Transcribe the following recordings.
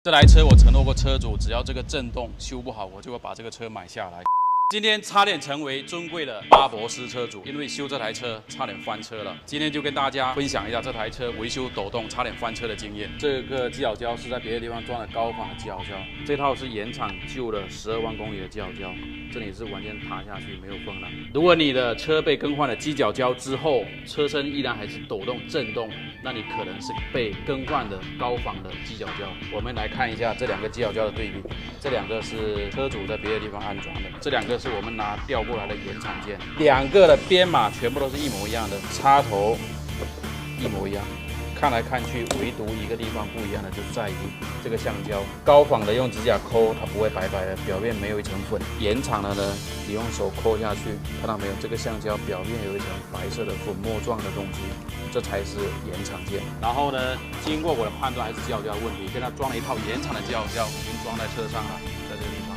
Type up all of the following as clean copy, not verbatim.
这台车我承诺过车主，只要这个震动修不好，我就会把这个车买下来。今天差点成为尊贵的巴博斯车主，因为修这台车差点翻车了。今天就跟大家分享一下这台车维修抖动差点翻车的经验。这个犄角胶是在别的地方装了高仿的犄角胶，这套是原厂旧的12万公里的犄角胶，这里是完全塌下去没有缝了。如果你的车被更换了犄角胶之后，车身依然还是抖动震动，那你可能是被更换的高仿的犄角胶。我们来看一下这两个犄角胶的对比，这两个是车主在别的地方安装的，这两个是我们拿调过来的原厂件，两个的编码全部都是一模一样的，插头一模一样。看来看去，唯独一个地方不一样的就在于这个橡胶，高仿的用指甲抠，它不会白白的，表面没有一层粉。原厂的呢，你用手抠下去，看到没有？这个橡胶表面有一层白色的粉末状的东西，这才是原厂件。然后呢，经过我的判断还是犄角胶的问题，跟它装了一套原厂的犄角胶，已经装在车上了，在这个地方。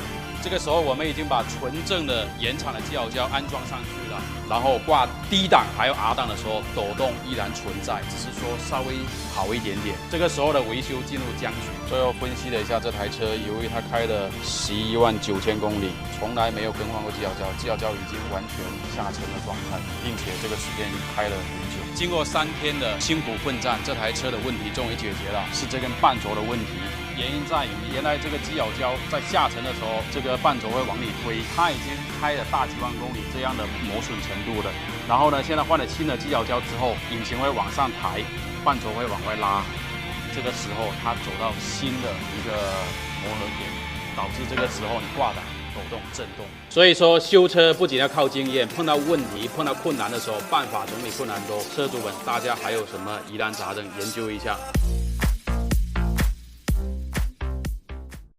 这个时候我们已经把纯正的原厂的犄角胶安装上去了，然后挂D 档还有 R 档的时候，抖动依然存在，只是说稍微好一点点。这个时候的维修进入僵局。最后分析了一下这台车，由于它开了11万9千公里，从来没有更换过犄角胶，犄角胶已经完全下沉的状态，并且这个时间已经开了很久。经过3天的辛苦奋战，这台车的问题终于解决了，是这根半轴的问题。原因在于，原来这个犄角胶在下沉的时候，这个半轴会往里推，它已经开了大几万公里这样的磨损程度了。然后呢，现在换了新的犄角胶之后，引擎会往上抬，半轴会往外拉。这个时候它走到新的一个磨合点，导致这个时候你挂档抖动震动。所以说修车不仅要靠经验，碰到问题、碰到困难的时候，办法总比困难多。车主们，大家还有什么疑难杂症，研究一下。